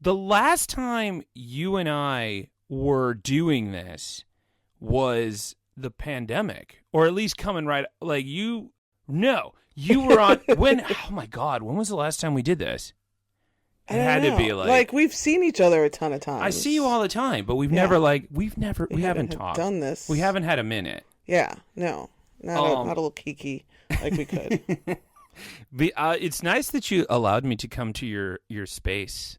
The last time you and I were doing this was the pandemic, or at least coming right, like you were on, oh my God, when was the last time we did this? It had to be like we've seen each other a ton of times. I see you all the time, but we haven't talked. Done this. We haven't had a minute. Yeah, no, not a little kiki like we could. It's nice that you allowed me to come to your space.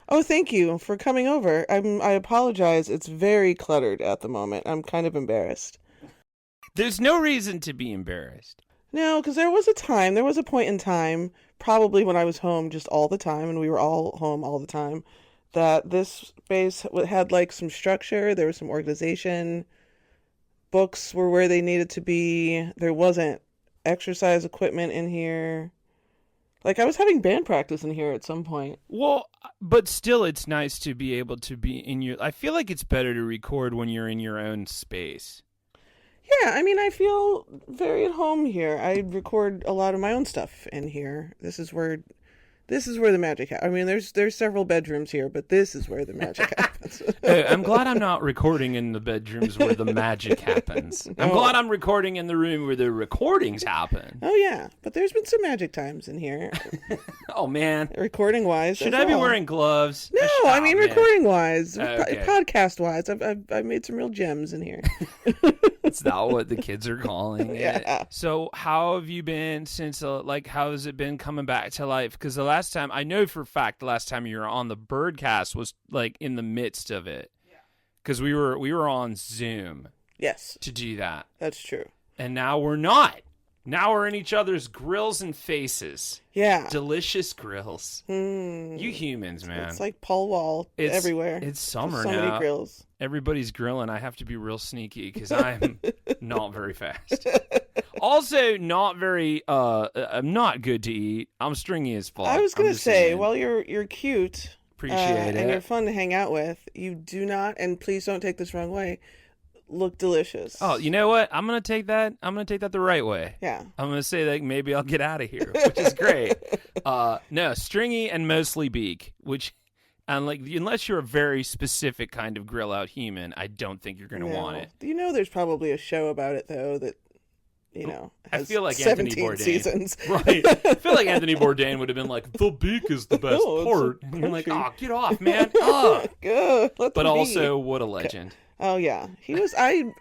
Oh, thank you for coming over. I apologize. It's very cluttered at the moment. I'm kind of embarrassed. There's no reason to be embarrassed. No, because there was a point in time, probably when I was home just all the time, and we were all home all the time, that this space had like some structure. There was some organization. Books were where they needed to be. There wasn't exercise equipment in here. Like, I was having band practice in here at some point. Well, but still, it's nice to be able to be in your... I feel like it's better to record when you're in your own space. Yeah, I mean, I feel very at home here. I record a lot of my own stuff in here. This is where the magic happens. I mean, there's several bedrooms here, but this is where the magic happens. I'm glad I'm not recording in the bedrooms where the magic happens. I'm glad I'm recording in the room where the recordings happen. Oh, yeah. But there's been some magic times in here. Oh, man. Recording-wise. Should I be wearing gloves? No, I mean recording-wise. Okay. Podcast-wise. I've made some real gems in here. It's not what the kids are calling it. Yeah. So how have you been since, how has it been coming back to life? Because the last time, I know for a fact, the last time you were on the Birdcast was, like, in the midst of it. Because we were on Zoom. Yes. To do that. That's true. And now we're not. Now we're in each other's grills and faces. Yeah. Delicious grills. You humans, man. It's like Paul Wall everywhere. It's summer now. So many grills. Everybody's grilling. I have to be real sneaky because I'm not very fast. Also, not very, I'm not good to eat. I'm stringy as fuck. I was going to say, well, you're cute. Appreciate it. And you're fun to hang out with. You do not, and please don't take this wrong way, look delicious. Oh, you know what? I'm gonna take that the right way. Yeah. I'm gonna say that maybe I'll get out of here, which is great. No, stringy and mostly beak, which, and like, unless you're a very specific kind of grill out human, I don't think you're gonna want it. You know, there's probably a show about it though that, you know, has I feel like 17 Anthony Bourdain. Seasons. Right. I feel like Anthony Bourdain would have been like, the beak is the best part. And you're like, oh, get off, man. But also, what a legend. Oh yeah, he was. I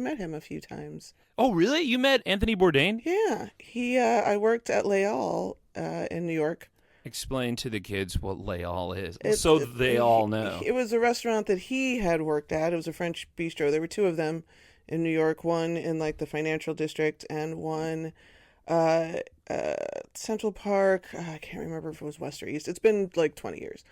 met him a few times. Oh really? You met Anthony Bourdain? Yeah, I worked at Leal in New York. Explain to the kids what Leal is, so they all know. It was a restaurant that he had worked at. It was a French bistro. There were two of them in New York. One in like the financial district, and one Central Park. I can't remember if it was west or east. It's been like 20 years.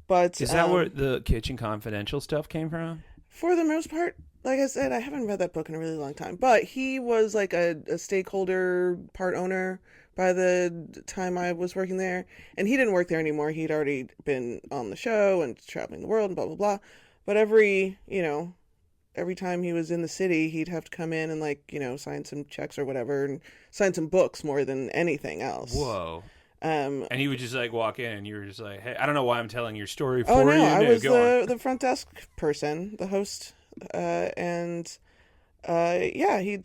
But is that where the Kitchen Confidential stuff came from? For the most part, like I said, I haven't read that book in a really long time. But he was like a stakeholder, part owner by the time I was working there. And he didn't work there anymore. He'd already been on the show and traveling the world and blah, blah, blah. But every time he was in the city, he'd have to come in and like, sign some checks or whatever and sign some books more than anything else. Whoa. And he would just like walk in and you were just like, hey, I don't know why I'm telling your story for you. Oh, no, I was the front desk person, the host. He'd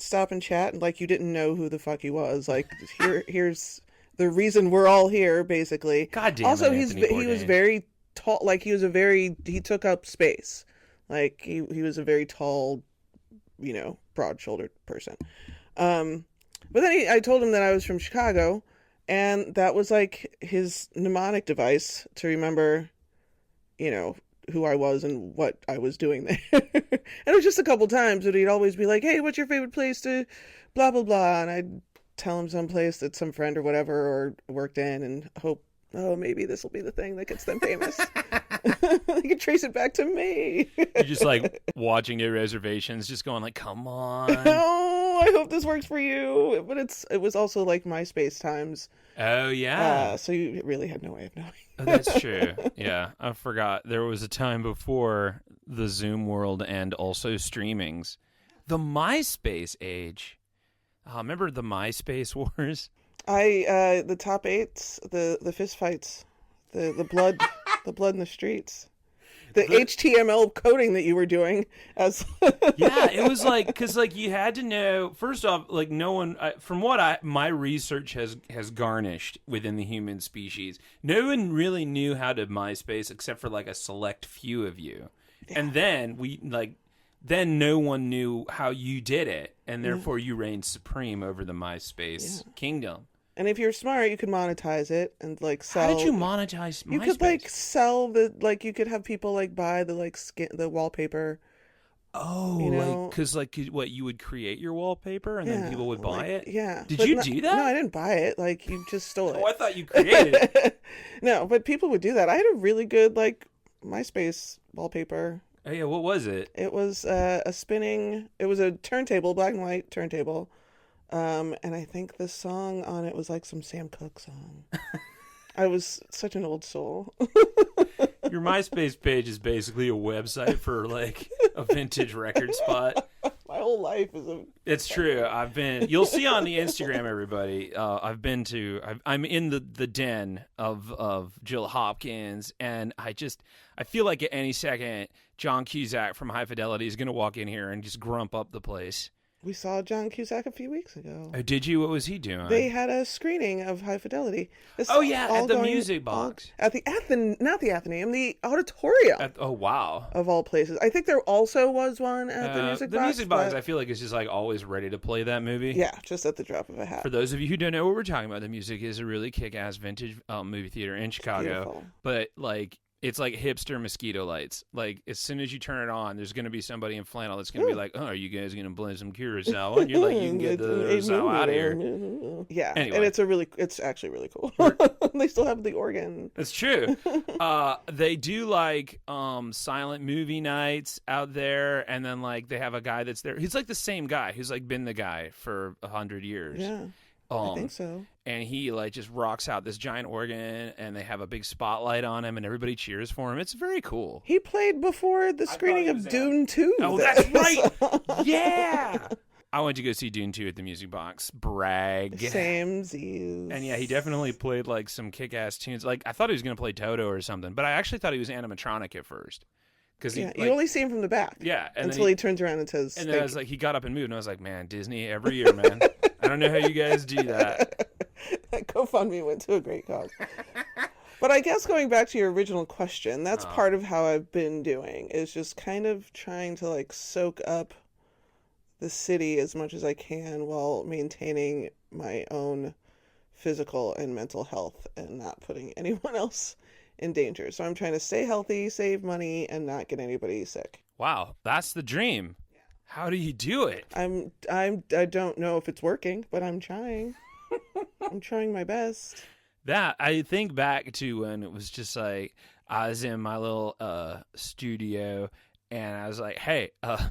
stop and chat and like you didn't know who the fuck he was. Like, here's the reason we're all here, basically. God damn also, it, he was very tall. Like, he took up space. Like, he was a very tall, broad-shouldered person. But then I told him that I was from Chicago. And that was like his mnemonic device to remember, who I was and what I was doing there. And it was just a couple times that he'd always be like, hey, what's your favorite place to blah, blah, blah. And I'd tell him some place that some friend or whatever or worked in and hope, maybe this will be the thing that gets them famous. They can trace it back to me. You're just like watching their reservations, just going like, come on. Oh, I hope this works for you. But it was also like MySpace times. Oh, yeah. So you really had no way of knowing. Oh, that's true. Yeah, I forgot. There was a time before the Zoom world and also streamings. The MySpace age. Remember the MySpace wars? The top eights, the fist fights, the blood. The blood in the streets. The HTML coding that you were doing as Yeah, it was like, because like you had to know, first off, like no one, from what my research has garnished within the human species, no one really knew how to MySpace except for like a select few of you. Yeah. And then no one knew how you did it, and therefore you reigned supreme over the MySpace kingdom. And if you're smart, you could monetize it and like sell. How did you monetize MySpace? You could like sell the like. You could have people like buy the like the wallpaper. Oh, you know? Because like what you would create your wallpaper and then people would buy it. Yeah. Did you do that? No, I didn't buy it. Like you just stole it. Oh, I thought you created it. No, but people would do that. I had a really good like MySpace wallpaper. Oh yeah, what was it? It was a spinning. It was a turntable, black and white turntable. And I think the song on it was like some Sam Cooke song. I was such an old soul. Your MySpace page is basically a website for like a vintage record spot. My whole life is a... It's true. You'll see on the Instagram, everybody, I'm in the den of Jill Hopkins, and I feel like at any second, John Cusack from High Fidelity is going to walk in here and just grump up the place. We saw John Cusack a few weeks ago. Oh, did you? What was he doing? They had a screening of High Fidelity. At the Music Box. Not the Athenaeum, the auditorium. Oh, wow. Of all places. I think there also was one at the Music Box. The Music Box, I feel like, is just like always ready to play that movie. Yeah, just at the drop of a hat. For those of you who don't know what we're talking about, the Music is a really kick-ass vintage movie theater in Chicago. Beautiful. But like... It's like hipster mosquito lights. Like, as soon as you turn it on, there's going to be somebody in flannel that's going to be like, oh, are you guys going to blend some Curacao? And you're like, you can get the Curacao out of here. Yeah. Anyway. And it's actually really cool. They still have the organ. It's true. They do, like, silent movie nights out there. And then, like, they have a guy that's there. He's, like, the same guy who's, like, been the guy for 100 years. Yeah. I think so. And he like just rocks out this giant organ, and they have a big spotlight on him, and everybody cheers for him. It's very cool. He played before the screening of Dune 2. Oh, that's right. Yeah. I went to go see Dune 2 at the Music Box. Brag. Same Zeus. And yeah, he definitely played like some kick-ass tunes. Like I thought he was going to play Toto or something, but I actually thought he was animatronic at first. You only see him from the back. Yeah. Until he turns around and says... And then I was like, he got up and moved, and I was like, man, Disney every year, man. I don't know how you guys do that. That GoFundMe went to a great cause. But I guess going back to your original question, that's part of how I've been doing, is just kind of trying to like soak up the city as much as I can while maintaining my own physical and mental health and not putting anyone else in danger. So I'm trying to stay healthy, save money, and not get anybody sick. Wow, that's the dream. How do you do it? I don't know if it's working, but I'm trying. I'm trying my best. That I think back to when it was just like I was in my little studio, and I was like, hey, I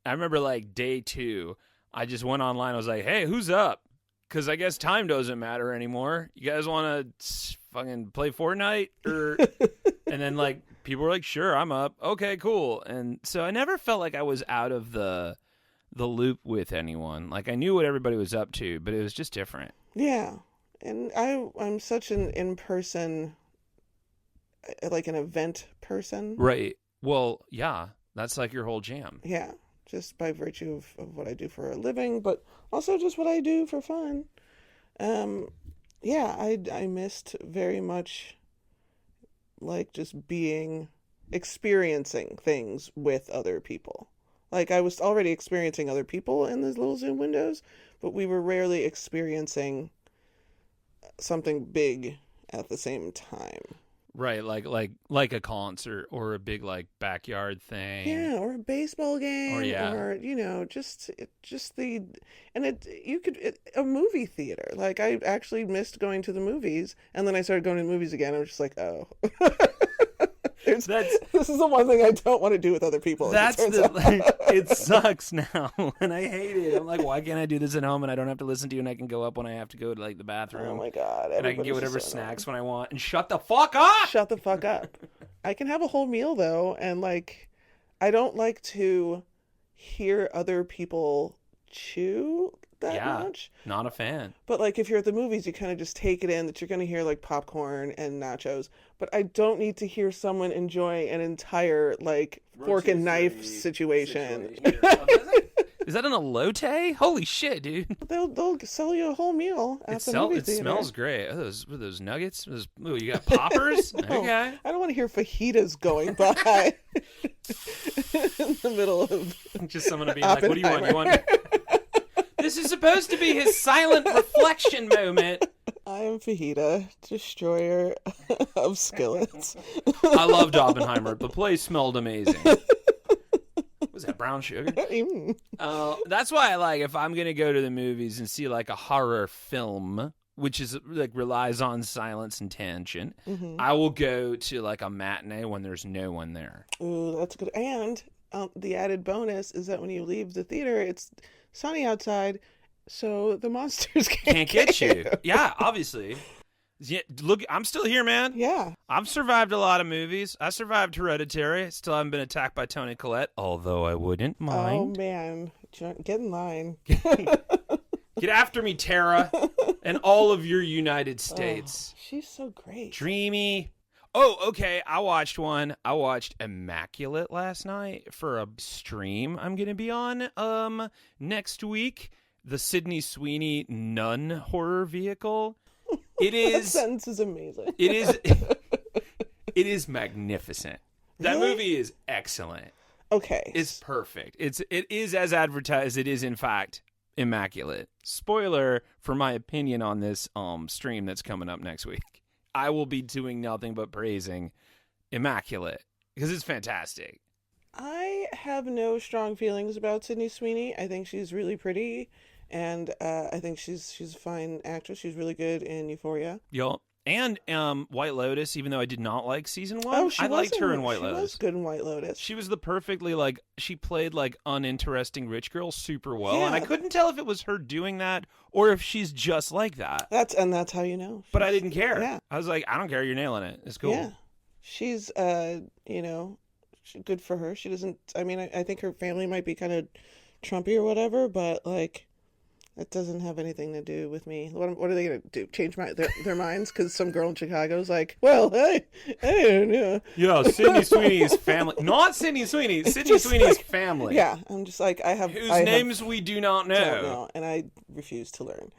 remember like day 2, I just went online. I was like, hey, who's up? Because I guess time doesn't matter anymore. You guys want to fucking play Fortnite? And then like people were like, sure, I'm up. Okay, cool. And so I never felt like I was out of the loop with anyone. Like I knew what everybody was up to, but it was just different. Yeah. And I'm such an in-person, like an event person. Right. Well, yeah, that's like your whole jam. Yeah. Just by virtue of what I do for a living, but also just what I do for fun. Yeah, I missed very much like just experiencing things with other people. Like I was already experiencing other people in those little Zoom windows, but we were rarely experiencing something big at the same time. Right, like a concert or a big like backyard thing. Yeah, or a baseball game, or you know, just a movie theater. Like I actually missed going to the movies, and then I started going to the movies again. I was just like, oh. This is the one thing I don't want to do with other people. It sucks now, and I hate it. I'm like, why can't I do this at home and I don't have to listen to you, and I can go up when I have to go to like the bathroom. Oh my god! And I can get whatever snacks when I want, and shut the fuck up. Shut the fuck up. I can have a whole meal though, and like, I don't like to hear other people chew that much. Not a fan. But like if you're at the movies, you kind of just take it in that you're going to hear like popcorn and nachos. But I don't need to hear someone enjoy an entire like fork and knife situation. Is that an elote? Holy shit, dude! They'll sell you a whole meal at the movie theater. It smells great. Oh, those nuggets. You got poppers? No, okay. I don't want to hear fajitas going by in the middle of just someone being like, "What do you want? You want?" This is supposed to be his silent reflection moment. I am Fajita, destroyer of skillets. I loved Oppenheimer. The place smelled amazing. Was that brown sugar? That's why I like, if I'm gonna go to the movies and see like a horror film, which is like relies on silence and tension, I will go to like a matinee when there's no one there. Ooh, that's good. And the added bonus is that when you leave the theater, it's sunny outside, so the monsters can't get you. Yeah, obviously. Yeah, look, I'm still here, man. Yeah. I've survived a lot of movies. I survived Hereditary. Still haven't been attacked by Toni Collette, although I wouldn't mind. Oh, man. Get in line. Get after me, Tara, and all of your United States. Oh, she's so great. Dreamy. Oh, okay. I watched Immaculate last night for a stream I'm going to be on next week. The Sydney Sweeney nun horror vehicle. It is. That sentence is amazing. It is magnificent. That movie is excellent. Okay. It's perfect. It is as advertised. It is in fact immaculate. Spoiler for my opinion on this stream that's coming up next week. I will be doing nothing but praising Immaculate because it's fantastic. I have no strong feelings about Sydney Sweeney. I think she's really pretty. And I think she's a fine actress. She's really good in Euphoria. Yo, and White Lotus. Even though I did not like season 1, I liked her in White Lotus. She was good in White Lotus. She was the perfectly she played like uninteresting rich girl super well, Yeah. and I couldn't tell if it was her doing that or if she's just like that. That's how you know. But I didn't care. Yeah. I was like, I don't care. You're nailing it. It's cool. Yeah, she's good for her. She doesn't. I mean, I think her family might be kind of Trumpy or whatever, but like. It doesn't have anything to do with me. What are they going to do? Change their minds? Because some girl in Chicago's like, well, I don't know. Yeah, Sydney Sweeney's family. Not Sydney Sweeney. Sydney Sweeney's family. Yeah, I'm just like, whose names we do not know. Don't know. And I refuse to learn.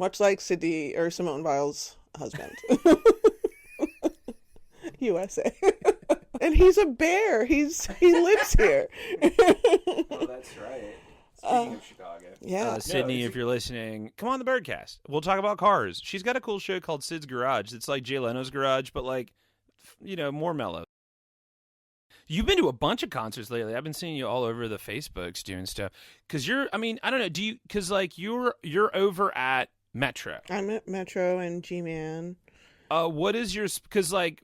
Much like Simone Biles' husband. USA. And he's a bear. He lives here. Oh, that's right. Speaking of Chicago. Yeah. Sydney, if you're listening, come on the Birdcast. We'll talk about cars. She's got a cool show called Sid's Garage. It's like Jay Leno's Garage, but like, more mellow. You've been to a bunch of concerts lately. I've been seeing you all over the Facebooks doing stuff. Because I don't know, because like you're over at Metro. I'm at Metro and G-Man. What is your specific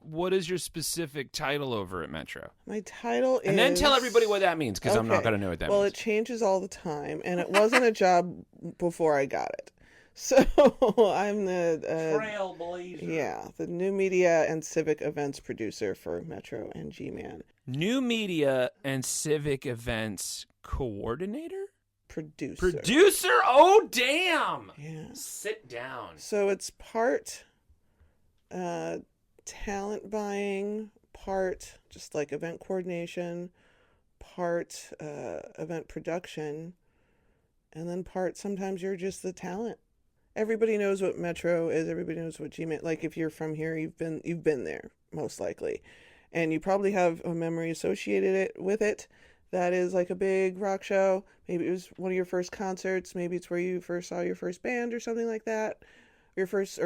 title over at Metro? My title is... And then tell everybody what that means, because I'm not going to know what that means. Well, it changes all the time, and it wasn't a job before I got it. So I'm the... Trailblazer. Yeah, the new media and civic events producer for Metro and G-Man. New media and civic events coordinator? Producer? Oh, damn! Yeah. Sit down. So it's part... talent buying, part just like event coordination, part event production, and then part sometimes you're just the talent. Everybody knows what Metro is. Everybody knows what G-Man. Like if you're from here, you've been there most likely, and you probably have a memory associated with it. That is like a big rock show. Maybe it was one of your first concerts. Maybe it's where you first saw your first band or something like that. You first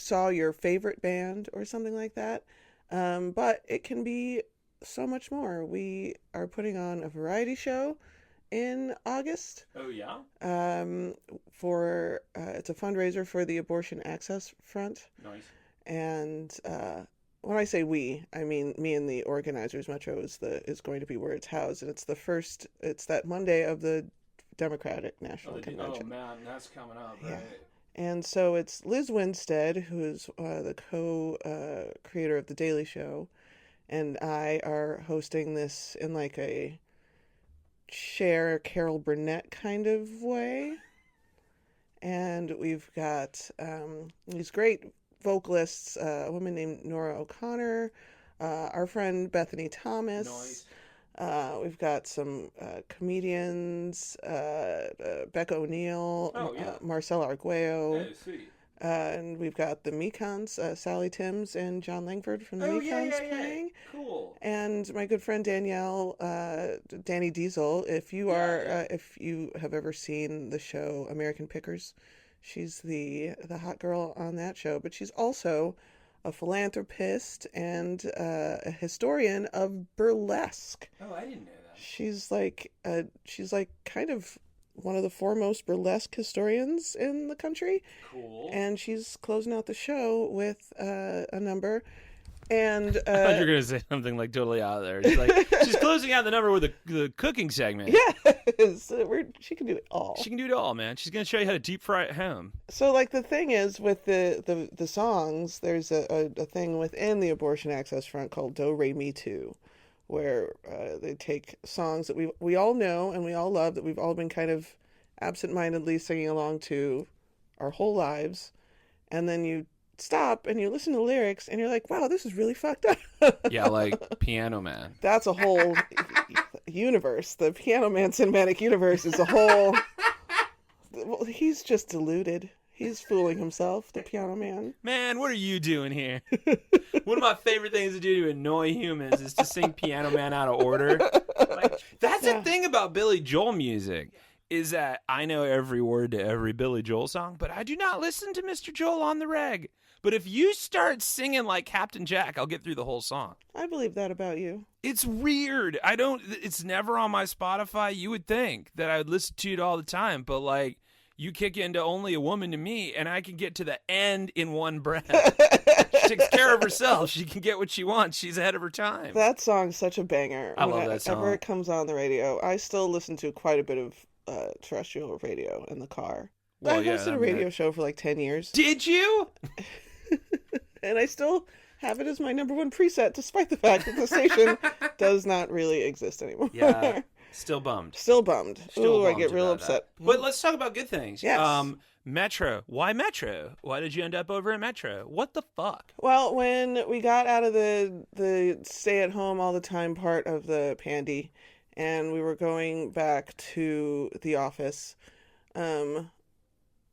saw your favorite band or something like that. But it can be so much more. We are putting on a variety show in August. Oh, yeah? It's a fundraiser for the Abortion Access Front. Nice. And when I say we, I mean me and the organizers. Metro is going to be where it's housed. And it's that Monday of the Democratic National Convention. Oh, man, that's coming up, yeah. Right? And so it's Liz Winstead, who's the co-creator of The Daily Show, and I are hosting this in like a Cher, Carol Burnett kind of way. and we've got these great vocalists, a woman named Nora O'Connor, our friend Bethany Thomas. Nice. We've got some comedians, Becca O'Neill, Marcel Arguello. Oh, sweet. And we've got the Mekons, Sally Timms and John Langford from the Mekons playing. Cool. And my good friend Danielle, Danny Diesel. If you are, if you have ever seen the show American Pickers, she's the hot girl on that show. But she's also a philanthropist and a historian of burlesque. Oh, I didn't know that. She's like kind of one of the foremost burlesque historians in the country. Cool. And she's closing out the show with a number. And I thought you were gonna say something like totally out there. She's like, she's closing out the number with the cooking segment. yes, she can do it all. She can do it all, man. She's gonna show you how to deep fry at home. So, like, the thing is with the songs, there's a thing within the abortion access front called Do Re Me Too, where they take songs that we all know and we all love, that we've all been kind of absentmindedly singing along to our whole lives, and then you stop and you listen to the lyrics and you're like, wow, this is really fucked up. Yeah, like Piano Man. That's a whole universe. The Piano Man cinematic universe is a whole... Well, he's just deluded. He's fooling himself, the Piano Man. Man, what are you doing here? One of my favorite things to do to annoy humans is to sing Piano Man out of order. Like, that's the thing about Billy Joel music, is that I know every word to every Billy Joel song, but I do not listen to Mr. Joel on the reg. But if you start singing like Captain Jack, I'll get through the whole song. I believe that about you. It's weird. It's never on my Spotify. You would think that I would listen to it all the time, but like, you kick into Only a Woman to Me, and I can get to the end in one breath. She takes care of herself. She can get what she wants. She's ahead of her time. That song's such a banger. I love that song. Whenever it comes on the radio, I still listen to quite a bit of terrestrial radio in the car. Well, I hosted a radio show for like 10 years. Did you? And I still have it as my number one preset, despite the fact that the station does not really exist anymore. Yeah. Still bummed. Still bummed. Ooh, I get real upset. That. But let's talk about good things. Yes. Metro. Why Metro? Why did you end up over at Metro? What the fuck? Well, when we got out of the stay-at-home all the time part of the pandy, and we were going back to the office, and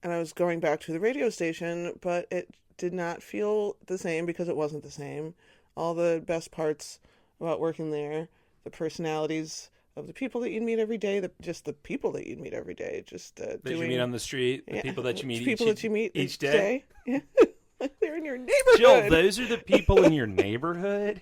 I was going back to the radio station, but it did not feel the same because it wasn't the same. All the best parts about working there, the personalities of the people that you'd meet every day, just the people that you'd meet every day, just that you meet on the street, the people that you meet each day. Yeah. They're in your neighborhood. Jill, those are the people in your neighborhood.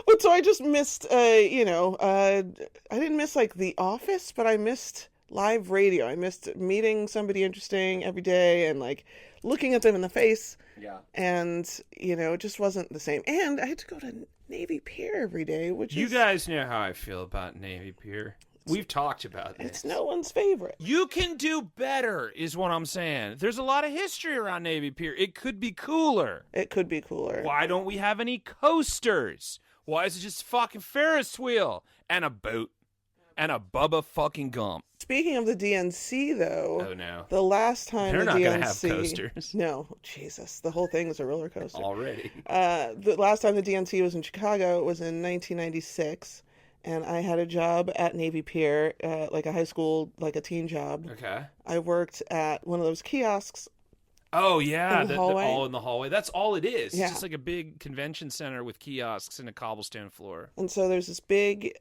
But so I just missed, I didn't miss like The Office, but I missed live radio. I missed meeting somebody interesting every day and like looking at them in the face. Yeah. And, it just wasn't the same. And I had to go to Navy Pier every day, You guys know how I feel about Navy Pier. We've talked about this. It's no one's favorite. You can do better, is what I'm saying. There's a lot of history around Navy Pier. It could be cooler. It could be cooler. Why don't we have any coasters? Why is it just a fucking Ferris wheel and a boat and a Bubba fucking Gump? Speaking of the DNC, though, oh no, the last time they're the not DNC, gonna have coasters. No, Jesus, the whole thing is a roller coaster already. The last time the DNC was in Chicago was in 1996, and I had a job at Navy Pier, like a high school, like a teen job. Okay. I worked at one of those kiosks. Oh yeah, in the hallway. all in the hallway. That's all it is. Yeah. It's just like a big convention center with kiosks and a cobblestone floor. And so there's this big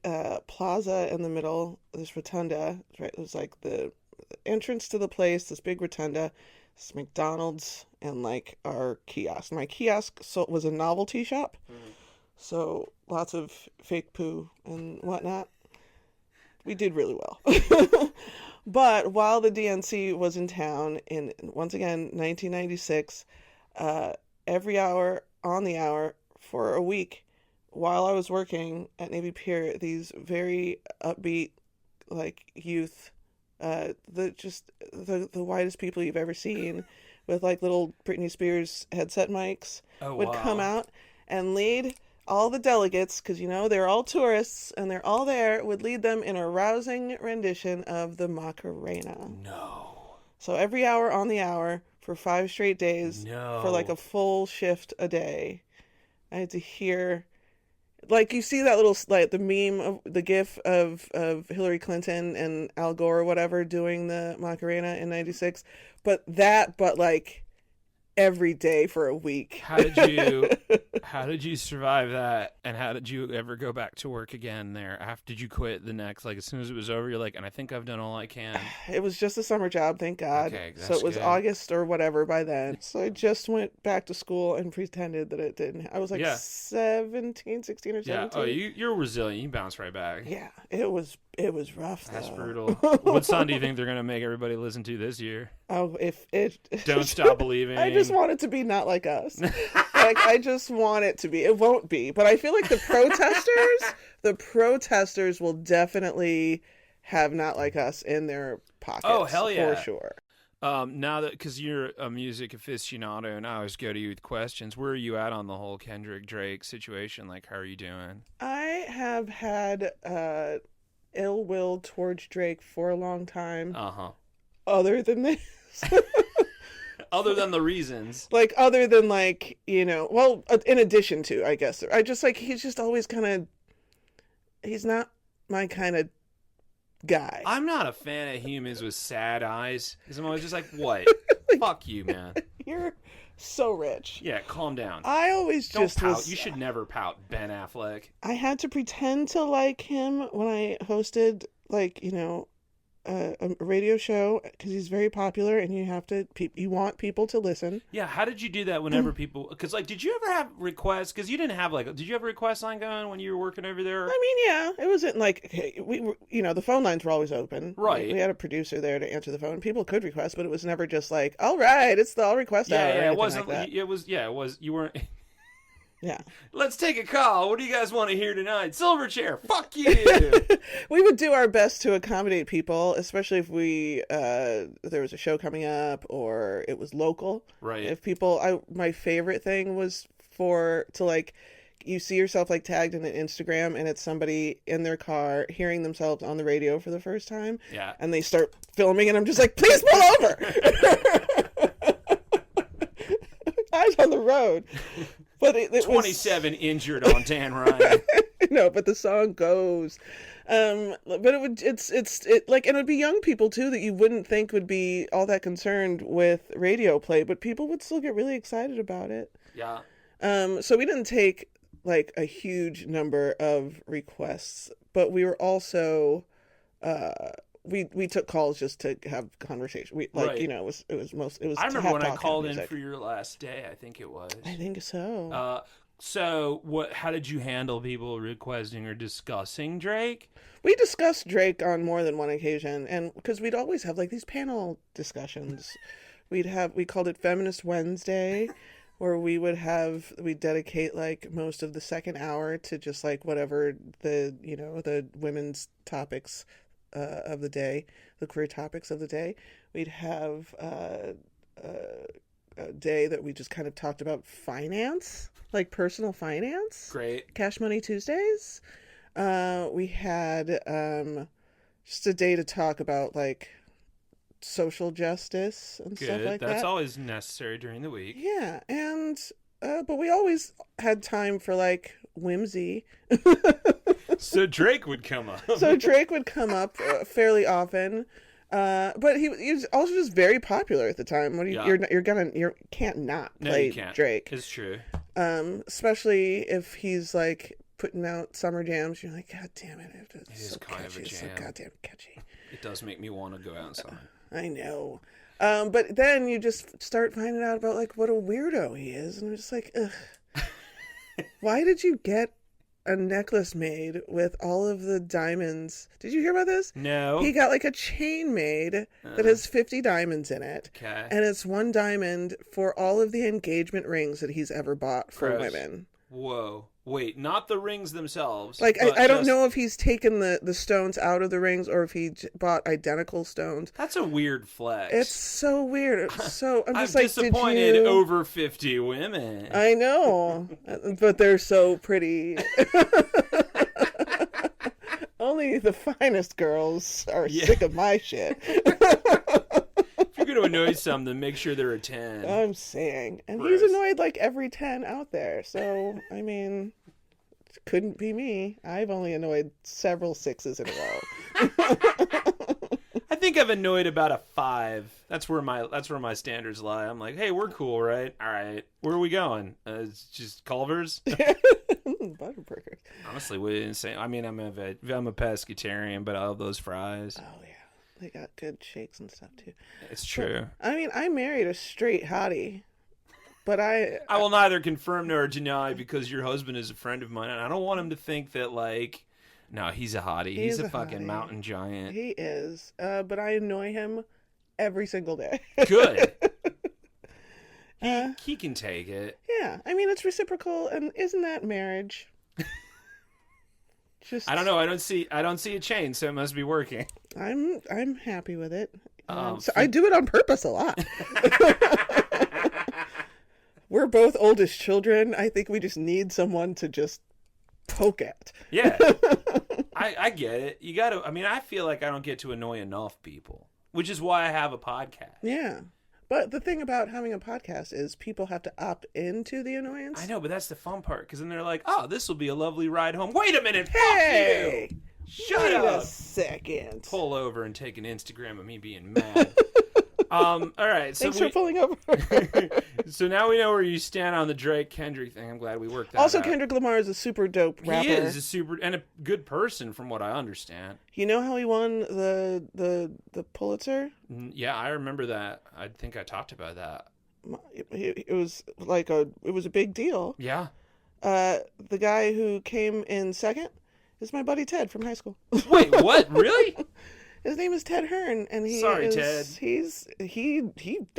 plaza in the middle, this rotunda. Right, it was like the entrance to the place. This big rotunda, this McDonald's, and like our kiosk. My kiosk was a novelty shop, so lots of fake poo and whatnot. We did really well. But while the DNC was in town in, once again, 1996, every hour on the hour for a week, while I was working at Navy Pier, these very upbeat, like, youth, the whitest people you've ever seen, with like little Britney Spears headset mics, would come out and lead all the delegates, because, they're all tourists, and they're all there, would lead them in a rousing rendition of the Macarena. No. So every hour on the hour for 5 straight days No. for like a full shift a day. I had to hear, like, you see that little, like, the meme of the gif of Hillary Clinton and Al Gore or whatever doing the Macarena in 96, but like every day for a week. How did you survive that? And how did you ever go back to work again there? Did you quit the next, like, as soon as it was over, you're like, and I think I've done all I can? It was just a summer job, thank God. Okay, so it was good. August or whatever by then. So I just went back to school and pretended that it didn't. I was like 17, 16 or 17. Yeah. Oh, you're resilient. You bounce right back. Yeah, it was rough. That's though. brutal. What song do you think they're gonna make everybody listen to this year? Oh, if it Don't Stop Believing. I just want it to be not like us. Like, I just want it to be. It won't be, but I feel like the protesters will definitely have Not Like Us in their pockets. Oh, hell yeah. For sure. Now that, because you're a music aficionado and I always go to you with questions, where are you at on the whole Kendrick Drake situation? Like, how are you doing? I have had ill will towards Drake for a long time. Other than this. Other than the reasons. Like, other than, like, you know, well, in addition to, I guess. I just, like, he's just always kind of, he's not my kind of guy. I'm not a fan of humans with sad eyes. Because I'm always just like, what? Fuck you, man. You're so rich. Yeah, calm down. I always Don't just pout. was, You should never pout, Ben Affleck. I had to pretend to like him when I hosted, like, you know, a radio show, because he's very popular and you want people to listen. Yeah, how did you do that whenever people, because, like, did you ever have requests? Because you didn't have, like, did you have a request line going when you were working over there? I mean, yeah, it wasn't like, okay, we were, you know, the phone lines were always open. Right. We had a producer there to answer the phone. People could request, but it was never just like, all right, it's the all request hour. Yeah, it wasn't wasn't, it was, you weren't. Yeah. Let's take a call. What do you guys want to hear tonight? Silverchair. Fuck you. We would do our best to accommodate people, especially if there was a show coming up or it was local. Right. If people, my favorite thing was to like, you see yourself like tagged in an Instagram and it's somebody in their car hearing themselves on the radio for the first time. Yeah. And they start filming and I'm just like, please pull over. Eyes on the road. But it 27 injured on Dan Ryan. No, but the song goes. But it like, and it would be young people too that you wouldn't think would be all that concerned with radio play, but people would still get really excited about it. Yeah. So we didn't take like a huge number of requests, but we were also we took calls just to have conversation. We like, right. You know, it was. I remember when I called in for your last day. I think it was. I think so. So how did you handle people requesting or discussing Drake? We discussed Drake on more than one occasion, and because we'd always have like these panel discussions. We called it Feminist Wednesday, where we'd dedicate like most of the second hour to just like whatever the women's topics of the day, the career topics of the day. We'd have a day that we just kind of talked about finance, like personal finance. Great. Cash Money Tuesdays. We had just a day to talk about like social justice and stuff like that. That's always necessary during the week. Yeah, and but we always had time for like whimsy. So Drake would come up. Fairly often, but he was also just very popular at the time. You can't not play Drake. It's true. Especially if he's like putting out summer jams. You're like, God damn it! It is so kind of a jam. It's so goddamn catchy. It does make me want to go outside. I know. But then you just start finding out about like what a weirdo he is, and I'm just like, ugh. Why did you get a necklace made with all of the diamonds? Did you hear about this? No. He got like a chain made that has 50 diamonds in it. Okay. And it's one diamond for all of the engagement rings that he's ever bought for women. Whoa. Wait, not the rings themselves. Like, I don't know if he's taken the stones out of the rings or if he bought identical stones. That's a weird flex. It's so weird. I'm just I'm like, disappointed over 50 women. I know. But they're so pretty. Only the finest girls are sick of my shit. If you're going to annoy some, then make sure they're a 10. I'm saying. And Gross. he's annoyed like every 10 out there. So, I mean, it couldn't be me. I've only annoyed several 6s in a row. I think I've annoyed about a 5. That's where my standards lie. I'm like, hey, we're cool, right? All right, where are we going? It's just Culver's. Butterburgers. Honestly, we didn't say. I mean, I'm a pescatarian, but I love those fries. Oh yeah, they got good shakes and stuff too. It's true. I mean, I married a straight hottie, but I will neither confirm nor deny because your husband is a friend of mine, and I don't want him to think that like, no, he's a hottie. He's a fucking hottie. mountain giant. He is, but I annoy him every single day. Good. He can take it. Yeah, I mean it's reciprocal, and isn't that marriage? Just I don't know. I don't see a chain, so it must be working. I'm happy with it. Oh, so I do it on purpose a lot. We're both oldest children. I think we just need someone to just poke at. Yeah, I get it. You got to. I mean, I feel like I don't get to annoy enough people, which is why I have a podcast. Yeah. But the thing about having a podcast is people have to opt into the annoyance. I know, but that's the fun part, because then they're like, oh, this will be a lovely ride home. Wait a minute, Hey! fuck you! Shut Wait up! a second. Pull over and take an Instagram of me being mad. All right. So Thanks for pulling over. So now we know where you stand on the Drake Kendrick thing. I'm glad we worked that Also, out. Kendrick Lamar is a super dope rapper. He is a super and a good person, from what I understand. You know how he won the Pulitzer? Yeah, I remember that. I think I talked about that. It was like it was a big deal. Yeah. The guy who came in second is my buddy Ted from high school. Wait, what? Really? His name is Ted Hearn, and Ted. He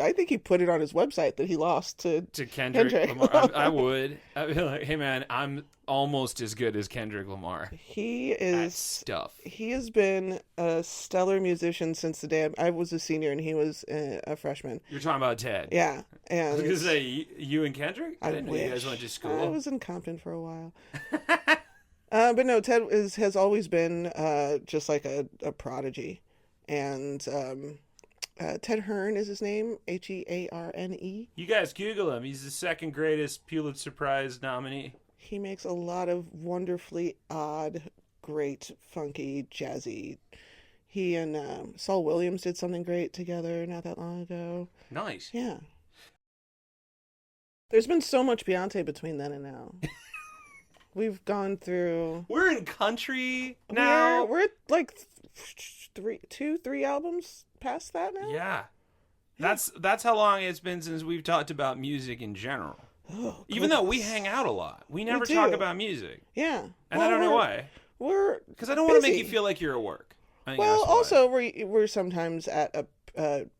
I think he put it on his website that he lost to Kendrick Lamar. I would. I'd be like, hey man, I'm almost as good as Kendrick Lamar. He is at stuff. He has been a stellar musician since the day I was a senior and he was a freshman. You're talking about Ted. Yeah, and I was gonna say you and Kendrick. I didn't know you guys went to school. I was in Compton for a while. But no, Ted has always been just like a prodigy. And Ted Hearn is his name, Hearne. You guys Google him. He's the second greatest Pulitzer Prize nominee. He makes a lot of wonderfully odd, great, funky, jazzy. He and Saul Williams did something great together not that long ago. Nice. Yeah. There's been so much Beyonce between then and now. We've gone through. We're in country now. We're like 3 albums past that now. Yeah, that's how long it's been since we've talked about music in general. Oh, even though we hang out a lot, we never talk about music. Yeah, and I don't know why. Because I don't want to make you feel like you're at work. Well, also we're sometimes at a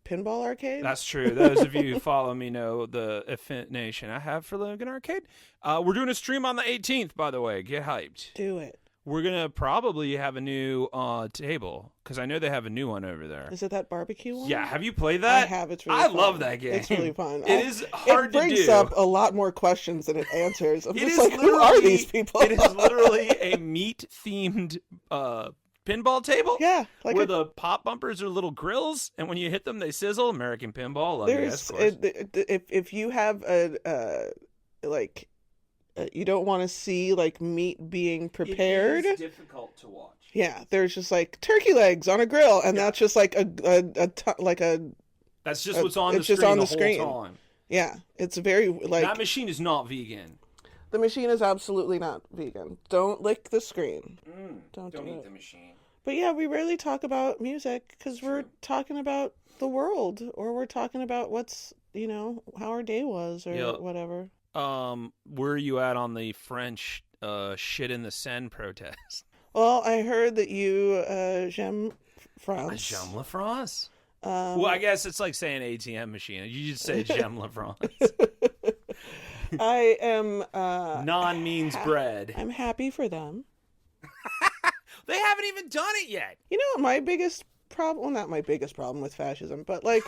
pinball arcade. That's true. Those of you who follow me know the affiliation I have for Logan Arcade. We're doing a stream on the 18th, by the way. Get hyped. Do it. We're going to probably have a new table, because I know they have a new one over there. Is it that barbecue one? Yeah, have you played that? I have. It's really fun. I love that game. It's really fun. It is hard to do. It brings up a lot more questions than it answers. I'm just like, who are these people? It is literally a meat-themed pinball table. Yeah. Where the pop bumpers are little grills, and when you hit them, they sizzle. American Pinball. Love you guys, of course. If you have you don't want to see like meat being prepared. It is difficult to watch. Yeah, there's just like turkey legs on a grill, and that's just like That's just what's on the screen. Just on the screen. Whole time. Yeah, it's very like that machine is not vegan. The machine is absolutely not vegan. Don't lick the screen. Don't eat the machine. But yeah, we rarely talk about music because we're talking about the world, or we're talking about what's how our day was, or whatever. Where are you at on the French shit in the Seine protest? Well, I heard that you j'aime France. J'aime la France. Well, I guess it's like saying ATM machine. You just say j'aime la France. I am non means bread. I'm happy for them. They haven't even done it yet. You know, my biggest problem, well, not my biggest problem with fascism, but like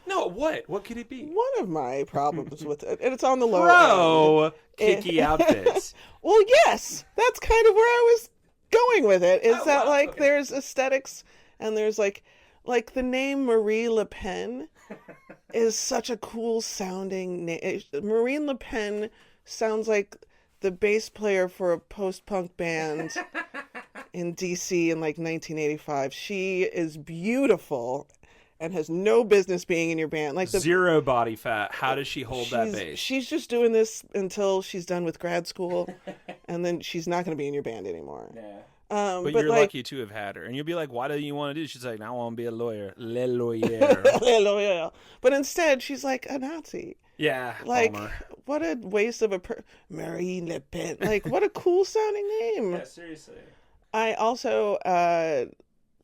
no, what could it be? One of my problems with it, and it's on the low end. Kicky outfits. Well, yes, that's kind of where I was going with it. Is that like there's aesthetics and there's like Like the name Marie Le Pen is such a cool sounding name. Marine Le Pen sounds like the bass player for a post-punk band in DC in like 1985. She is beautiful and has no business being in your band. Like Zero body fat. How does she hold that bass? She's just doing this until she's done with grad school, and then she's not going to be in your band anymore. Yeah. But you're like, lucky to have had her. And you'll be like, why do you want to do? She's like, I want to be a lawyer. Le lawyer. Le lawyer. But instead, she's like a Nazi. Yeah. Like, Homer. what a waste of Marine Le Pen. Like, what a cool sounding name. Yeah, seriously. I also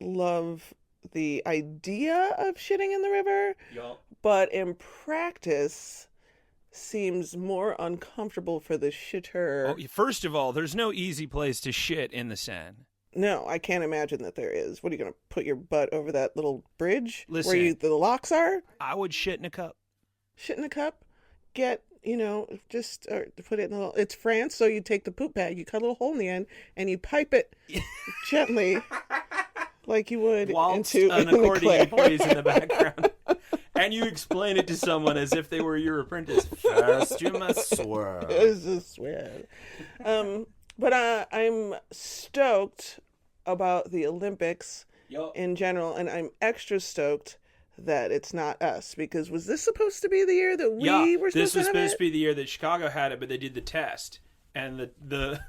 love the idea of shitting in the river, Yup. but in practice seems more uncomfortable for the shitter. Oh, first of all, there's no easy place to shit in the Seine. No, I can't imagine that there is. What are you going to put your butt over that little bridge Listen, where the locks are? I would shit in a cup. Shit in a cup? Get, just put it in a little... It's France, so you take the poop bag, you cut a little hole in the end, and you pipe it gently like you would Whilst into an accordion plays in the background. And you explain it to someone as if they were your apprentice. First, you must swear. It's a swear. But I'm stoked about the Olympics in general, and I'm extra stoked that it's not us, because was this supposed to be the year that we were supposed to have it? This was supposed to be the year that Chicago had it, but they did the test. And the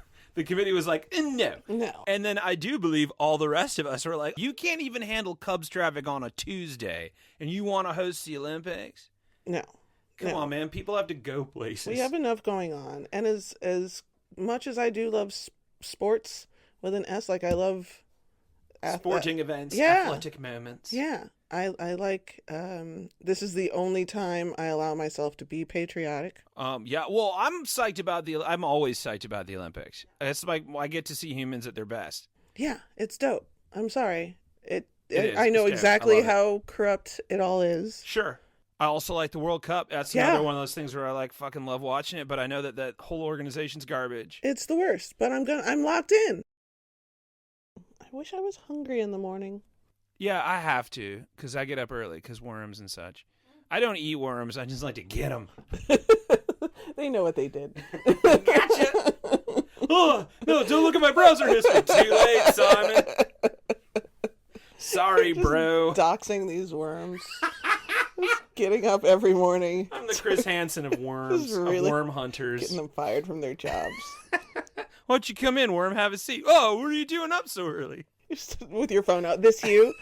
committee was like, no. No. And then I do believe all the rest of us were like, you can't even handle Cubs traffic on a Tuesday, and you want to host the Olympics? No. Come on, man. People have to go places. We have enough going on. And as much as I do love sports with an S, like I love... sporting events, athletic moments. Yeah. I like, this is the only time I allow myself to be patriotic. Yeah, well, I'm always psyched about the Olympics. It's like, I get to see humans at their best. Yeah, it's dope. I'm sorry. It is. I know It's exactly dope. how corrupt it all is. Sure. I also like the World Cup. That's another one of those things where I like fucking love watching it, but I know that whole organization's garbage. It's the worst, but I'm locked in. I wish I was hungry in the morning. Yeah, I have to, because I get up early, because worms and such. I don't eat worms. I just like to get them. They know what they did. Gotcha. Oh, no, don't look at my browser history. Too late, Simon. Sorry, bro. Doxing these worms. Just getting up every morning. I'm the Chris Hansen of worms, really of worm hunters. Getting them fired from their jobs. Why don't you come in, worm? Have a seat. Oh, what are you doing up so early? You're still with your phone out. This you?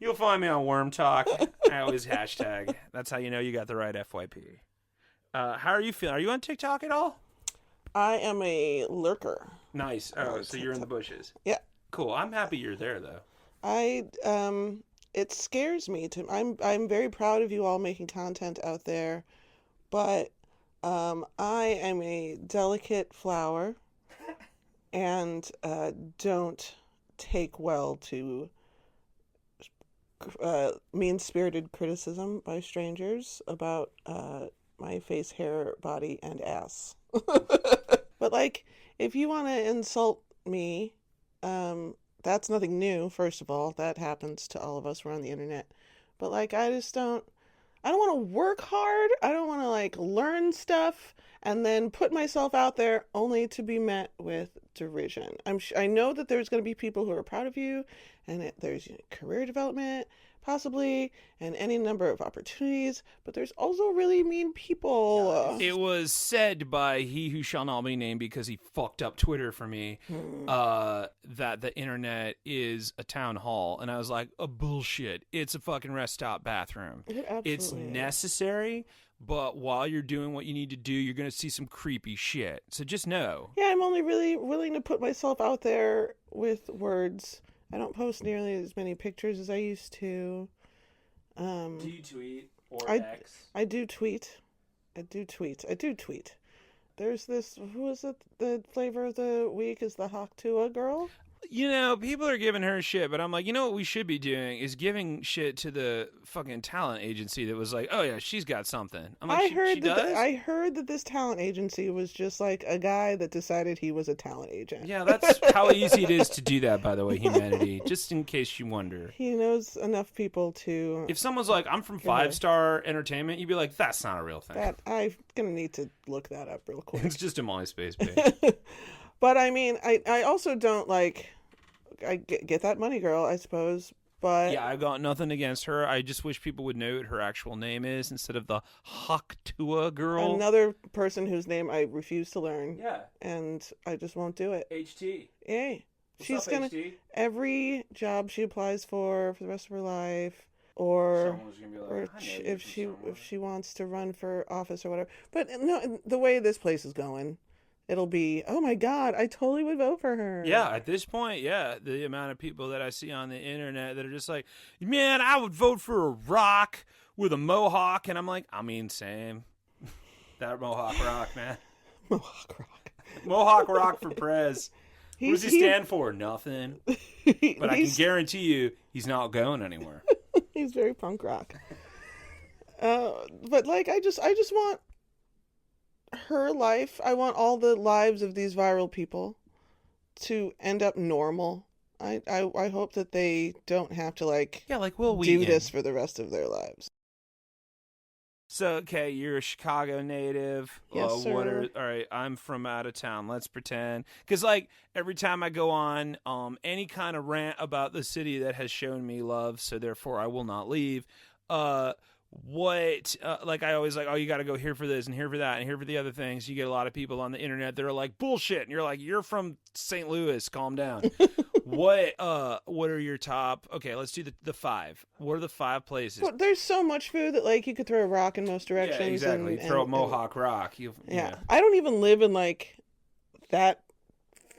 You'll find me on Worm Talk. I always hashtag. That's how you know you got the right FYP. How are you feeling? Are you on TikTok at all? I am a lurker. Nice. Oh, so you're in the bushes. Yeah. Cool. I'm happy you're there, though. It scares me to. I'm very proud of you all making content out there, but I am a delicate flower, and don't take well to mean-spirited criticism by strangers about my face, hair, body, and ass. But like, if you want to insult me, that's nothing new. First of all, that happens to all of us. We're on the internet. But like, I don't want to work hard. I don't want to like learn stuff and then put myself out there only to be met with derision. I know that there's going to be people who are proud of you, and there's career development possibly, and any number of opportunities, but there's also really mean people. It was said by he who shall not be named, because he fucked up Twitter for me, that the internet is a town hall. And I was like, bullshit. It's a fucking rest stop bathroom. It's necessary, but while you're doing what you need to do, you're going to see some creepy shit. So just know. Yeah, I'm only really willing to put myself out there with words. I don't post nearly as many pictures as I used to. Do you tweet or X? I do tweet. I do tweet. There's this, who is it? The flavor of the week is the Haktua girl. people are giving her shit, but I'm like, you know what we should be doing is giving shit to the fucking talent agency that was like, oh yeah, she's got something. I'm like, she does? I heard that this talent agency was just like a guy that decided he was a talent agent. Yeah, that's how easy it is to do that, by the way, humanity. Just in case you wonder. He knows enough people to... If someone's like, I'm from 5-Star Entertainment, you'd be like, that's not a real thing. I'm going to need to look that up real quick. It's just a MySpace page. But I mean, I also don't like... I get that money, girl, I suppose, but... Yeah, I've got nothing against her. I just wish people would know what her actual name is instead of the Haktua girl. Another person whose name I refuse to learn. Yeah. And I just won't do it. HT. Yay. She's gonna... HT? Every job she applies for the rest of her life, or... Someone's gonna be like, if she wants to run for office or whatever. But no, the way this place is going... It'll be, oh my God, I totally would vote for her. Yeah, at this point, yeah. The amount of people that I see on the internet that are just like, man, I would vote for a rock with a mohawk. And I'm like, I mean, same. That Mohawk Rock, man. Mohawk Rock. Mohawk Rock for Prez. What does he stand for? Nothing. But I can guarantee you he's not going anywhere. He's very punk rock. But like, I just want her life. I want all the lives of these viral people to end up normal. I hope that they don't have to like Will do this for the rest of their lives. So, okay, you're a Chicago native. Yes, sir. All right, I'm from out of town. Let's pretend. Because, like, every time I go on any kind of rant about the city that has shown me love, so therefore I will not leave, like I always like, oh, you got to go here for this and here for that and here for the other things. You get a lot of people on the internet that are like, bullshit. And you're like, you're from St. Louis. Calm down. What are your top? Okay, let's do the 5. What are the 5 places? Well, there's so much food that like you could throw a rock in most directions. Yeah, exactly. Throw a Mohawk Rock. Yeah. I don't even live in like that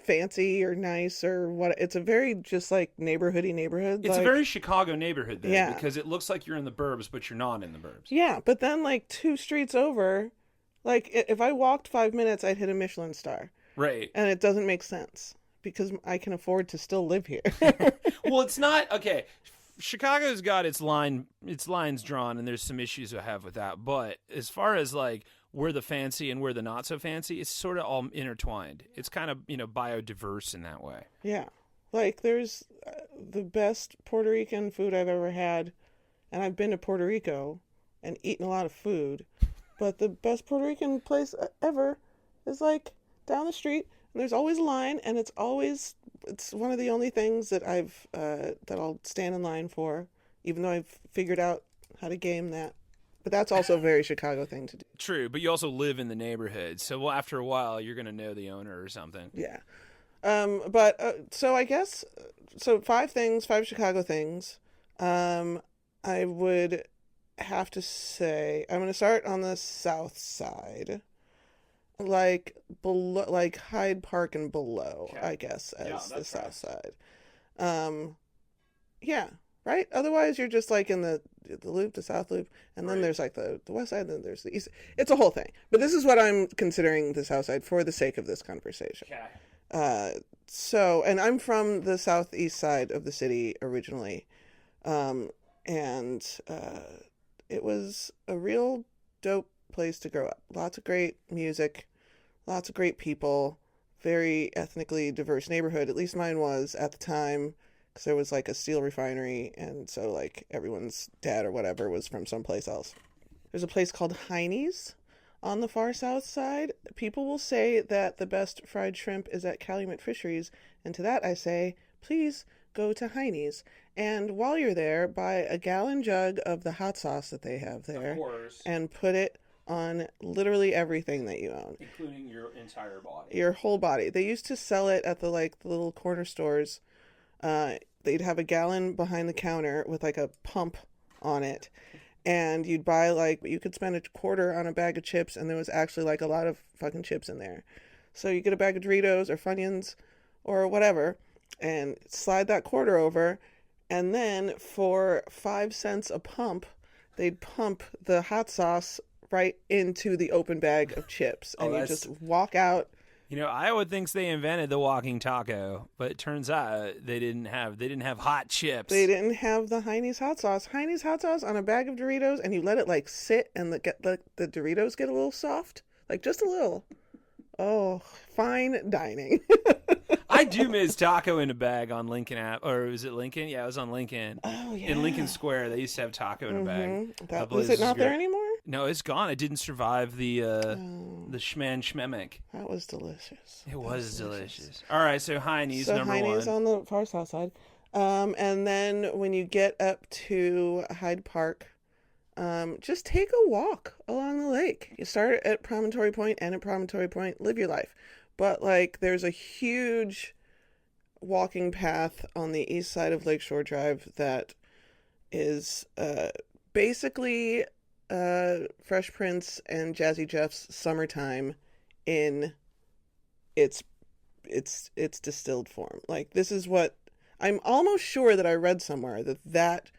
fancy or nice or what. It's a very just like neighborhood. It's a very Chicago neighborhood there, yeah, because it looks like you're in the burbs, but you're not in the burbs. Yeah, but then like 2 streets over, like if I walked 5 minutes, I'd hit a Michelin star. Right. And it doesn't make sense because I can afford to still live here. Well, it's not okay. Chicago's got its lines drawn, and there's some issues I have with that. But as far as like we're the fancy and we're the not so fancy, it's sort of all intertwined. It's kind of, biodiverse in that way. Yeah. Like there's the best Puerto Rican food I've ever had. And I've been to Puerto Rico and eaten a lot of food. But the best Puerto Rican place ever is like down the street. And there's always a line. And it's one of the only things that that I'll stand in line for. Even though I've figured out how to game that. But that's also a very Chicago thing to do. True, but you also live in the neighborhood, so after a while, you're going to know the owner or something. Yeah. So I guess, 5 Chicago things. I would have to say, I'm going to start on the south side. Like, below, like Hyde Park and below, okay. I guess, as the south side. Yeah. Right? Otherwise, you're just like in the loop, the south loop, and then there's like the west side, and then there's the east. It's a whole thing. But this is what I'm considering the south side for the sake of this conversation. Okay. And I'm from the southeast side of the city originally. And it was a real dope place to grow up. Lots of great music, lots of great people, very ethnically diverse neighborhood. At least mine was at the time. Because there was like a steel refinery, and so like everyone's dad or whatever was from someplace else. There's a place called Heine's on the far south side. People will say that the best fried shrimp is at Calumet Fisheries, and to that I say, please go to Heine's. And while you're there, buy a gallon jug of the hot sauce that they have there. Of course. And put it on literally everything that you own. Including your entire body. Your whole body. They used to sell it at the little corner stores. They'd have a gallon behind the counter with like a pump on it, and you'd buy you could spend $0.25 on a bag of chips, and there was actually like a lot of fucking chips in there. So you get a bag of Doritos or Funyuns or whatever, and slide that quarter over, and then for 5 cents a pump, they'd pump the hot sauce right into the open bag of chips, and you just walk out Iowa thinks they invented the walking taco, but it turns out they didn't have hot chips. They didn't have the Heine's hot sauce. Heine's hot sauce on a bag of Doritos, and you let it like sit and the Doritos get a little soft, like just a little. Oh, fine dining. I do miss taco in a bag on Lincoln Ave, or was it Lincoln? Yeah, it was on Lincoln. Oh yeah. In Lincoln Square, they used to have taco in a bag. Is it not there anymore? No, it's gone. It didn't survive the Schman Schmemic. That was delicious. It was delicious. All right, so Heine's so number Heine's one. on the far south side. And then when you get up to Hyde Park, just take a walk along the lake. You start at Promontory Point, and at Promontory Point, live your life. But like, there's a huge walking path on the east side of Lakeshore Drive that is basically Fresh Prince and Jazzy Jeff's Summertime in its distilled form. Like, this is what I'm almost sure that I read somewhere that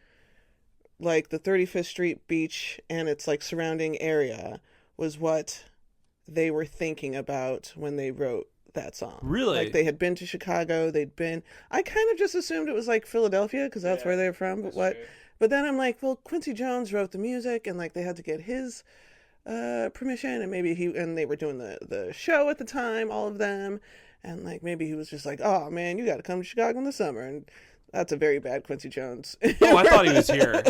like the 35th Street beach and its like surrounding area was what they were thinking about when they wrote that song. Really? Like, they had been to Chicago. I kind of just assumed it was like Philadelphia because that's where they're from. But what? True. But then I'm like, well, Quincy Jones wrote the music, and like they had to get his permission, and maybe they were doing the show at the time, all of them, and like maybe he was just like, oh man, you got to come to Chicago in the summer, and that's a very bad Quincy Jones. Oh, I thought he was here.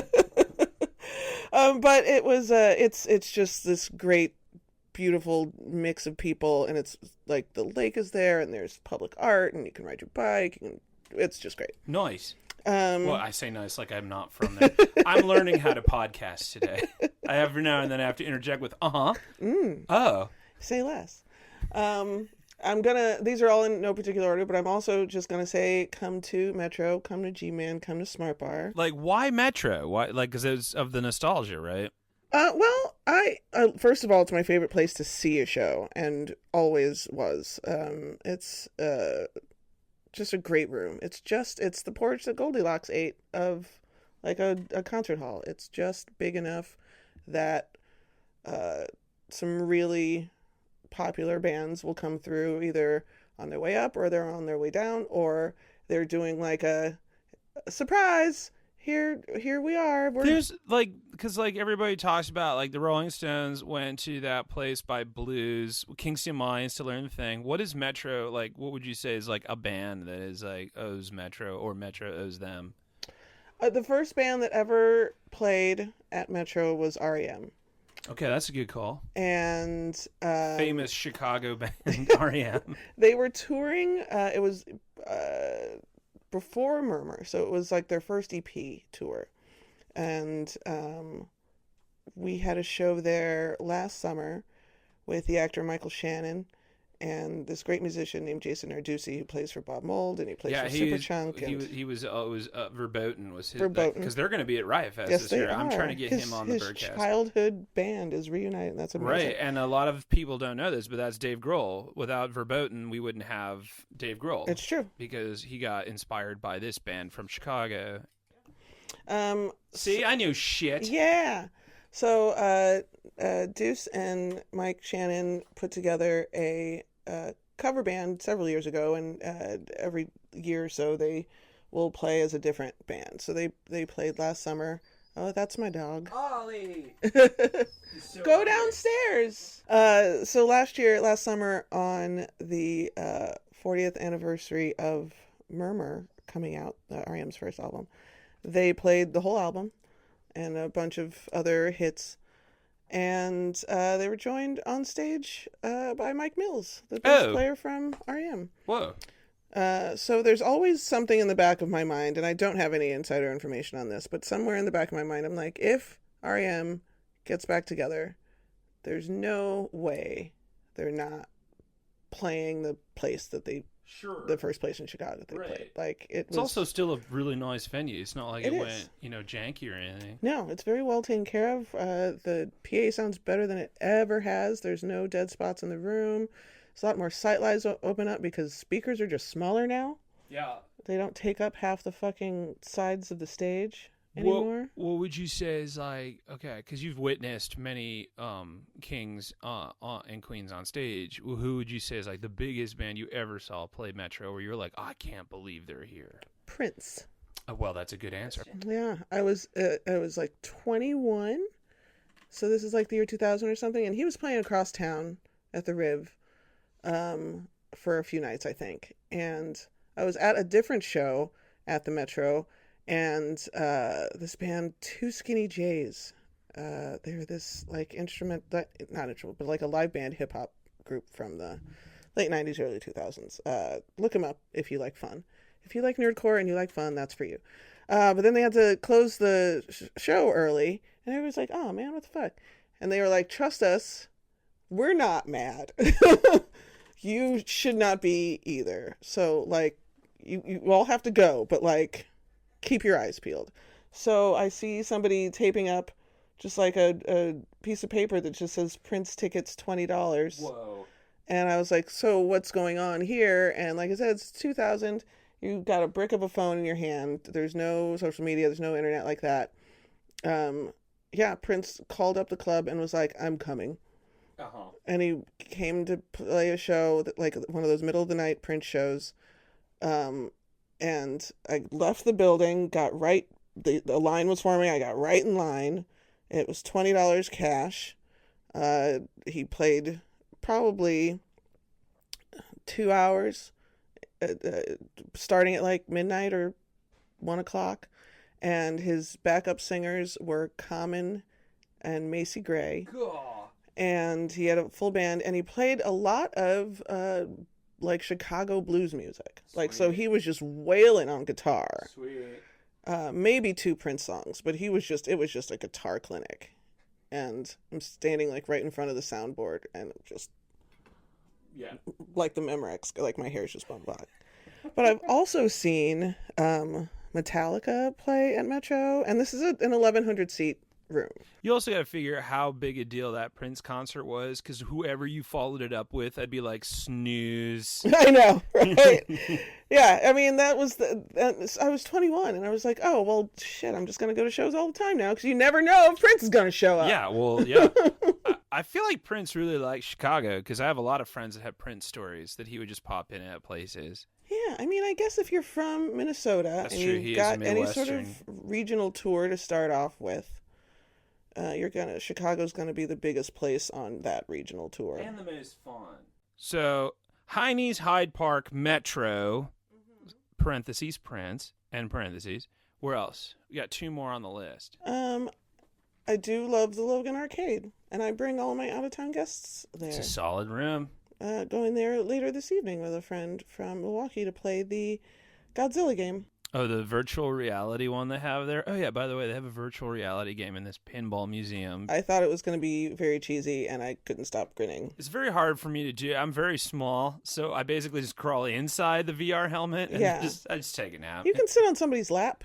But it was it's just this great, beautiful mix of people, and it's like the lake is there, and there's public art, and you can ride your bike, and it's just great. Nice. Well, I say nice like I'm not from there. I'm learning how to podcast today. I every now and then I have to interject with oh. Say less. These are all in no particular order, but I'm also just gonna say, come to Metro, come to G-Man, come to Smart Bar. Like, why Metro? Why? Like, because it's of the nostalgia, right? Well, first of all, it's my favorite place to see a show, and always was. It's just a great room. It's the porch that Goldilocks ate of, like a concert hall. It's just big enough that some really popular bands will come through either on their way up, or they're on their way down, or they're doing like a surprise. Here we are. There's like, because like everybody talks about like the Rolling Stones went to that place by Blues, Kingston Mines, to learn the thing. What is Metro like? What would you say is like a band that is like owes Metro, or Metro owes them? The first band that ever played at Metro was REM. Okay, that's a good call. And famous Chicago band REM. They were touring. It was before Murmur, so it was like their first EP tour, and we had a show there last summer with the actor Michael Shannon and this great musician named Jason Narducci, who plays for Bob Mould, and he plays for Superchunk. He was Verboten was his, Verboten, because they're going to be at Riot Fest yes, this year. Are. I'm trying to get him on the Birdcast. His childhood band is reunited. That's amazing. Right, and a lot of people don't know this, but that's Dave Grohl. Without Verboten, we wouldn't have Dave Grohl. It's true, because he got inspired by this band from Chicago. See, I knew shit. Yeah. So Deuce and Mike Shannon put together a cover band several years ago, and every year or so they will play as a different band. So they played last summer. Oh, that's my dog. Ollie! So go downstairs! So last summer, on the 40th anniversary of Murmur coming out, REM's first album, they played the whole album and a bunch of other hits. And they were joined on stage by Mike Mills, the bass player from REM. Whoa. So there's always something in the back of my mind, and I don't have any insider information on this, but somewhere in the back of my mind, I'm like, if REM gets back together, there's no way they're not playing the place that they... Sure. The first place in Chicago that they played. Like, it's also still a really nice venue. It's not like it went, janky or anything. No, it's very well taken care of. The PA sounds better than it ever has. There's no dead spots in the room. There's a lot more sight lines open up because speakers are just smaller now. Yeah. They don't take up half the fucking sides of the stage. anymore. What would you say is like, okay, because you've witnessed many kings and queens on stage. Who would you say is like the biggest band you ever saw play Metro where you're like, oh, I can't believe they're here? Prince. Oh, well, that's a good answer. Yeah, I was like 21, so this is like the year 2000 or something, and he was playing across town at the Riv for a few nights, I think. And I was at a different show at the Metro, and this band, Two Skinny Jays, they're this like not instrument, but like a live band hip hop group from the late 90s, early 2000s. Look them up if you like fun. If you like nerdcore and you like fun, that's for you. But then they had to close the show early, and everybody's like, oh man, what the fuck? And they were like, trust us, we're not mad. You should not be either. So, like, you all have to go, but, like, keep your eyes peeled. So I see somebody taping up just, like, a piece of paper that just says Prince tickets $20. Whoa. And I was like, so what's going on here? And like I said, it's 2000. You got a brick of a phone in your hand. There's no social media. There's no internet like that. Yeah, Prince called up the club and was like, I'm coming. Uh-huh. And he came to play a show, that, like one of those middle of the night Prince shows. And I left the building, got right, the line was forming. I got right in line. It was $20 cash. He played probably 2 hours, starting at like midnight or 1 o'clock. And his backup singers were Common and Macy Gray. God. And he had a full band, and he played a lot of like Chicago blues music. Sweet. Like, so he was just wailing on guitar. Sweet. Maybe 2 Prince songs, but it was just a guitar clinic. And I'm standing like right in front of the soundboard, and just like the Memorex, like my hair's just blown back. But I've also seen Metallica play at Metro, and this is an 1,100 seat room. You also got to figure out how big a deal that Prince concert was, because whoever you followed it up with, I'd be like, snooze. I know, right? Yeah, I mean, I was 21, and I was like, oh, well, shit, I'm just going to go to shows all the time now, because you never know if Prince is going to show up. Yeah, well, yeah. I feel like Prince really likes Chicago, because I have a lot of friends that have Prince stories that he would just pop in at places. Yeah, I mean, I guess if you're from Minnesota That's and true. you've He is got a any sort of Midwestern. regional tour to start off with, Chicago's gonna be the biggest place on that regional tour. And the most fun. So, Heine's Hyde Park Metro, parentheses, Prince, and parentheses. Where else? We got 2 more on the list. I do love the Logan Arcade, and I bring all my out-of-town guests there. It's a solid room. Going there later this evening with a friend from Milwaukee to play the Godzilla game. Oh, the virtual reality one they have there? Oh, yeah, by the way, they have a virtual reality game in this pinball museum. I thought it was going to be very cheesy, and I couldn't stop grinning. It's very hard for me to do. I'm very small, so I basically just crawl inside the VR helmet and I just take a nap. You can sit on somebody's lap.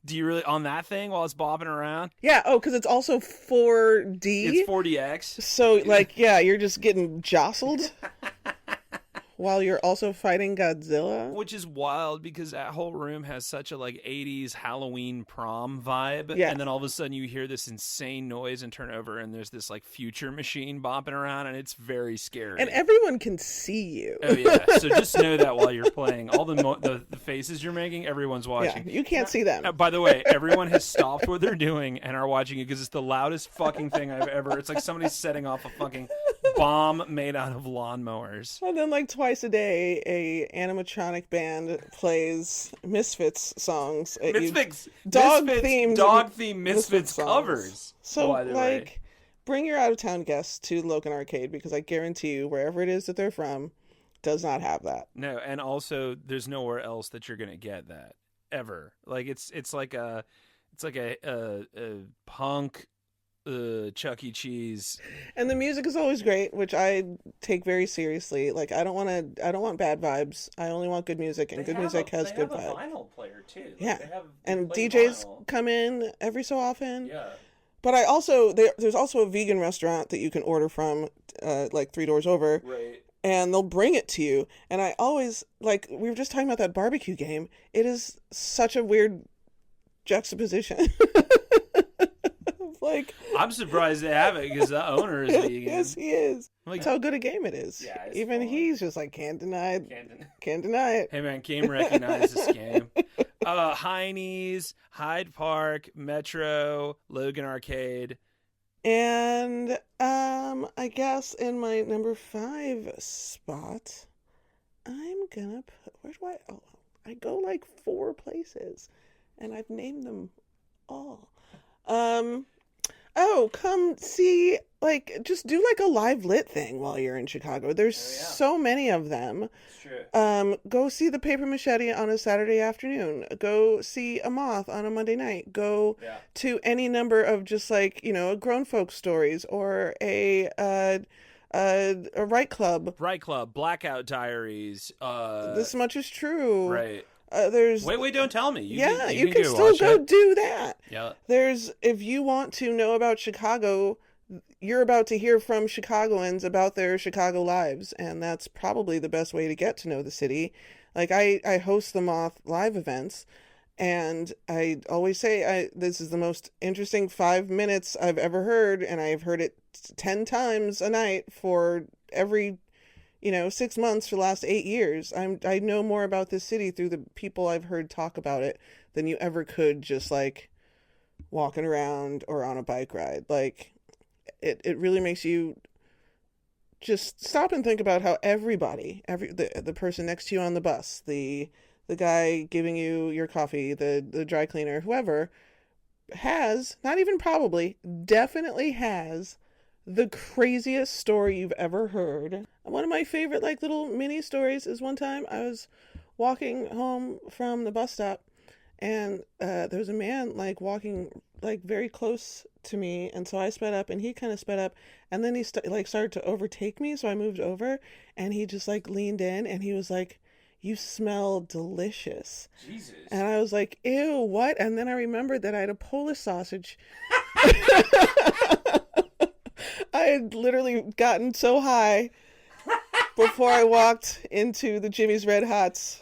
Do you really on that thing while it's bobbing around? Yeah, because it's also 4D. It's 4DX. So, like, yeah, you're just getting jostled while you're also fighting Godzilla. Which is wild because that whole room has such a, like, 80s Halloween prom vibe. Yeah. And then all of a sudden you hear this insane noise and turn over and there's this, like, future machine bopping around and it's very scary. And everyone can see you. Oh, yeah. So just know that while you're playing, all the faces you're making, everyone's watching. Yeah, you can't see them. By the way, everyone has stopped what they're doing and are watching it because it's the loudest fucking thing I've ever... It's like somebody setting off a fucking bomb made out of lawnmowers. And then, like, twice a day, a animatronic band plays Misfits songs. Misfits, dog-themed dog-themed Misfits Misfits songs. covers. So, by the like, way. bring your out-of-town guests to Logan Arcade, because I guarantee you, wherever it is that they're from, does not have that. No, and also, there's nowhere else that you're gonna get that ever. Like it's like a punk Chuck E. Cheese. And the music is always great, which I take very seriously. Like, I don't want bad vibes. I only want good music, and good music has good vibes. They have a vinyl player too. Yeah, They and play DJs vinyl. come in every so often. Yeah. But there's also a vegan restaurant that you can order from, like 3 doors over. Right. And they'll bring it to you. And I always, like, we were just talking about that barbecue game. It is such a weird juxtaposition. Like, I'm surprised they have it because the owner is vegan. yes, he is. Like, That's how good a game it is. Yeah, it's even fun. he's just like, can't deny it. Can't deny it. Hey man, game recognized this game. Heine's, Hyde Park, Metro, Logan Arcade. And I guess in my number 5 spot, I'm gonna put, where do I go like 4 places, and I've named them all. Come see, like, just do like a live lit thing while you're in Chicago. There's so many of them. It's true. Go see the Paper Machete on a Saturday afternoon. Go see a Moth on a Monday night. Go to any number of just like, grown folk stories or a Right Club. Right Club, Blackout Diaries. This Much Is True. Right. There's wait, don't tell me. You can still go do that. Yeah. If you want to know about Chicago, you're about to hear from Chicagoans about their Chicago lives, and that's probably the best way to get to know the city. Like, I host the Moth live events, and I always say this is the most interesting 5 minutes I've ever heard, and I've heard it 10 times a night for every 6 months for the last 8 years. I know more about this city through the people I've heard talk about it than you ever could just like walking around or on a bike ride. Like, it really makes you just stop and think about how the person next to you on the bus, the guy giving you your coffee, the dry cleaner, whoever, has, not even probably, definitely has the craziest story you've ever heard. One of my favorite like little mini stories is one time I was walking home from the bus stop, and there was a man like walking like very close to me, and so I sped up and he kind of sped up, and then he started to overtake me, so I moved over, and he just like leaned in and he was like, "You smell delicious." Jesus. And I was like, "Ew, what?" And then I remembered that I had a Polish sausage. I had literally gotten so high before I walked into the Jimmy's Red Hots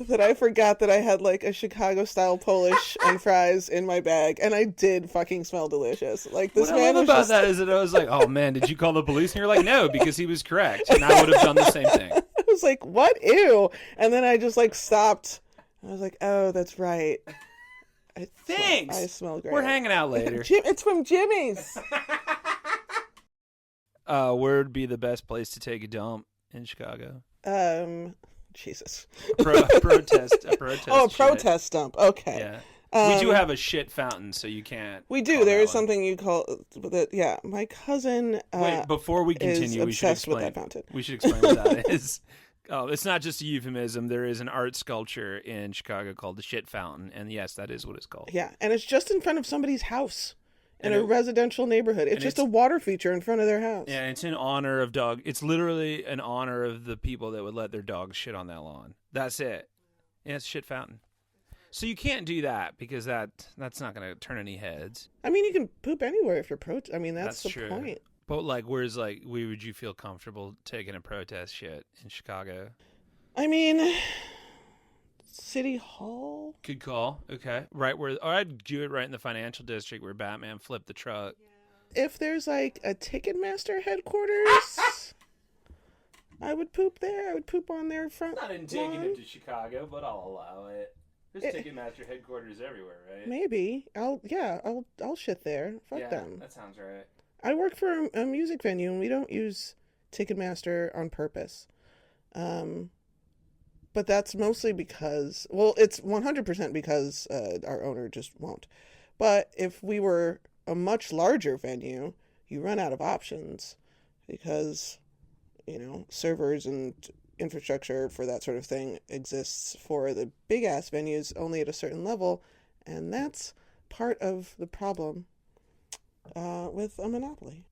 that I forgot that I had like a Chicago style Polish and fries in my bag, and I did fucking smell delicious. Like, this what man I love was about just... that is that I was like, "Oh man, did you call the police?" And you're like, "No," because he was correct, and I would have done the same thing. I was like, "What? Ew!" And then I just like stopped. I was like, "Oh, that's right. Thanks. I smell great. We're hanging out later." It's from Jimmy's. Where would be the best place to take a dump in Chicago? Jesus. Protest. Oh, a protest dump. Okay. Yeah. We do have a shit fountain, so you can't. We do. There is something you call that. Yeah, my cousin. Wait, before we continue, we should explain. With that fountain. We should explain what that is. Oh, it's not just a euphemism. There is an art sculpture in Chicago called the Shit Fountain, and yes, that is what it's called. Yeah, and it's just in front of somebody's house in a residential neighborhood. It's just a water feature in front of their house. Yeah, it's in honor of dog. It's literally in honor of the people that would let their dogs shit on that lawn. That's it. Yeah, it's a shit fountain. So you can't do that because that's not going to turn any heads. I mean, you can poop anywhere if you're protest. I mean, that's the true. point. But like, where's like, where would you feel comfortable taking a protest shit in Chicago? I mean, City Hall. Good call. Okay, right where, or I'd do it right in the financial district where Batman flipped the truck. If there's like a Ticketmaster headquarters, I would poop there. I would poop on their front Not lawn. indicative to Chicago, but I'll allow it. There's Ticketmaster headquarters everywhere, right? Maybe I'll shit there. Fuck them. That sounds right. I work for a music venue, and we don't use Ticketmaster on purpose. But that's mostly because, well, it's 100% because our owner just won't. But if we were a much larger venue, you run out of options because, servers and infrastructure for that sort of thing exists for the big ass venues only at a certain level, and that's part of the problem with a monopoly.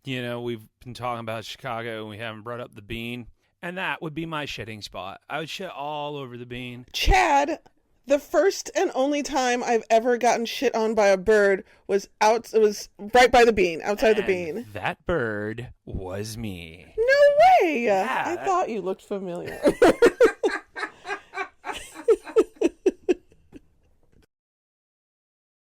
We've been talking about Chicago and we haven't brought up the Bean, and that would be my shitting spot. I would shit all over the Bean. Chad, the first and only time I've ever gotten shit on by a bird was right by the Bean, outside the Bean. That bird was me. No way! Yeah, I thought you looked familiar.